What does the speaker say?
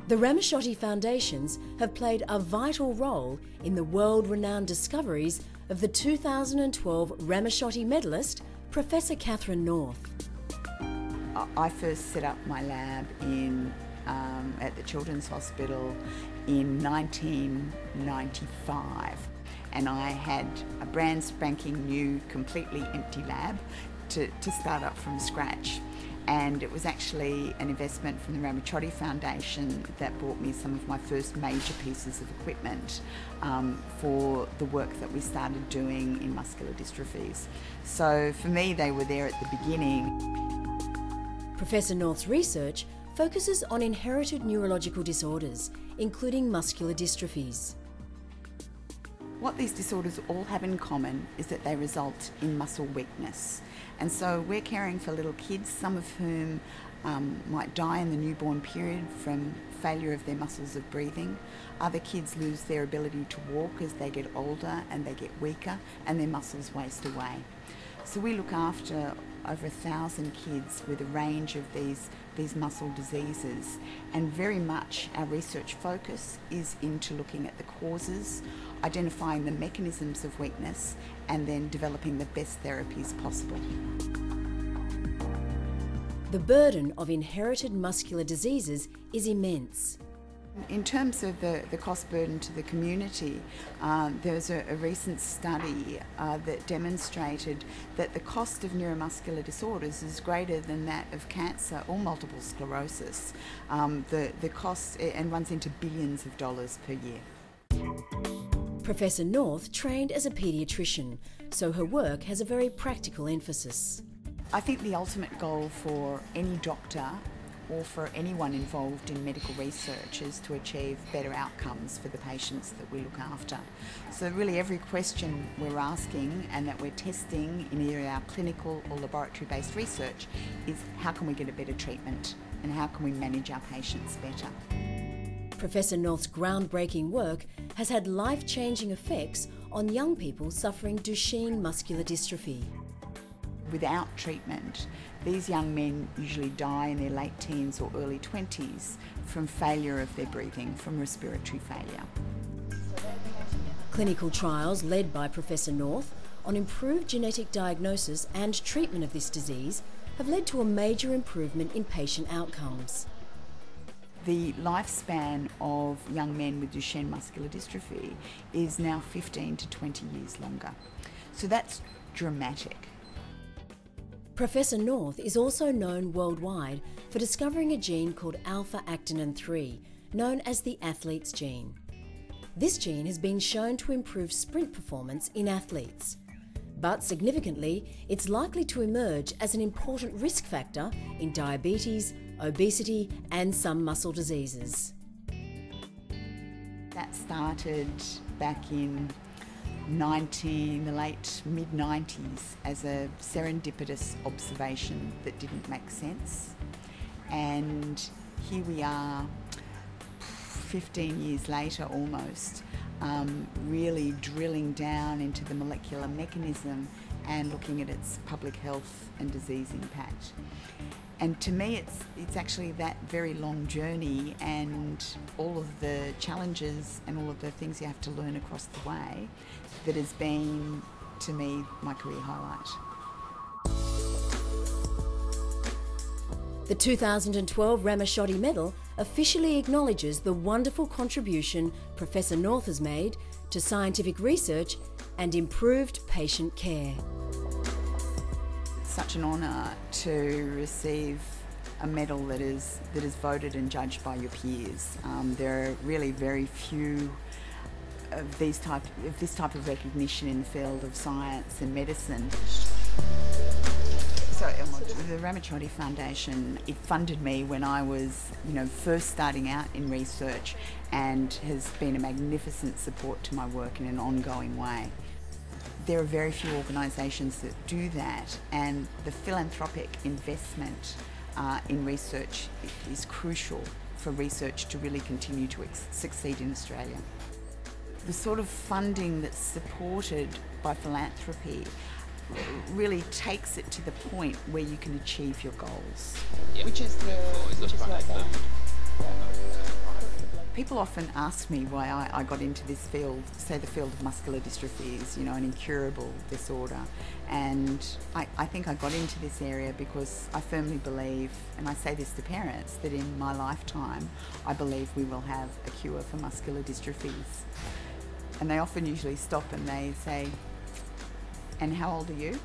The Ramaciotti Foundations have played a vital role in the world-renowned discoveries of the 2012 Ramaciotti Medalist, Professor Kathryn North. I first set up my lab at the Children's Hospital in 1995, and I had a brand spanking new, completely empty lab to start up from scratch. And it was actually an investment from the Ramaciotti Foundation that brought me some of my first major pieces of equipment for the work that we started doing in muscular dystrophies. So for me, they were there at the beginning. Professor North's research focuses on inherited neurological disorders, including muscular dystrophies. What these disorders all have in common is that they result in muscle weakness. And so we're caring for little kids, some of whom might die in the newborn period from failure of their muscles of breathing. Other kids lose their ability to walk as they get older and they get weaker and their muscles waste away. So we look after over 1,000 kids with a range of these muscle diseases, and very much our research focus is into looking at the causes, identifying the mechanisms of weakness, and then developing the best therapies possible. The burden of inherited muscular diseases is immense. In terms of the cost burden to the community, there was a recent study that demonstrated that the cost of neuromuscular disorders is greater than that of cancer or multiple sclerosis. The cost and runs into billions of dollars per year. Professor North trained as a paediatrician, so her work has a very practical emphasis. I think the ultimate goal for any doctor or for anyone involved in medical research is to achieve better outcomes for the patients that we look after. So really every question we're asking and that we're testing in either our clinical or laboratory-based research is how can we get a better treatment and how can we manage our patients better. Professor North's groundbreaking work has had life-changing effects on young people suffering Duchenne muscular dystrophy. Without treatment, these young men usually die in their late teens or early 20s from failure of their breathing, from respiratory failure. Clinical trials led by Professor North on improved genetic diagnosis and treatment of this disease have led to a major improvement in patient outcomes. The lifespan of young men with Duchenne muscular dystrophy is now 15 to 20 years longer. So that's dramatic. Professor North is also known worldwide for discovering a gene called alpha-actinin 3, known as the athlete's gene. This gene has been shown to improve sprint performance in athletes. But significantly, it's likely to emerge as an important risk factor in diabetes, obesity, and some muscle diseases. That started back in the late mid-90s as a serendipitous observation that didn't make sense. And here we are 15 years later almost, really drilling down into the molecular mechanism and looking at its public health and disease impact. And to me, it's actually that very long journey and all of the challenges and all of the things you have to learn across the way that has been, to me, my career highlight. The 2012 Ramaciotti Medal officially acknowledges the wonderful contribution Professor North has made to scientific research and improved patient care. Such an honour to receive a medal that is voted and judged by your peers. There are really very few of this type of recognition in the field of science and medicine. So the Ramaciotti Foundation, it funded me when I was, first starting out in research, and has been a magnificent support to my work in an ongoing way. There are very few organisations that do that, and the philanthropic investment in research is crucial for research to really continue to succeed in Australia. The sort of funding that's supported by philanthropy really takes it to the point where you can achieve your goals, which is right there. People often ask me why I got into this field, say the field of muscular dystrophy is, an incurable disorder. And I think I got into this area because I firmly believe, and I say this to parents, that in my lifetime, I believe we will have a cure for muscular dystrophies. And they often usually stop and they say, "And how old are you?"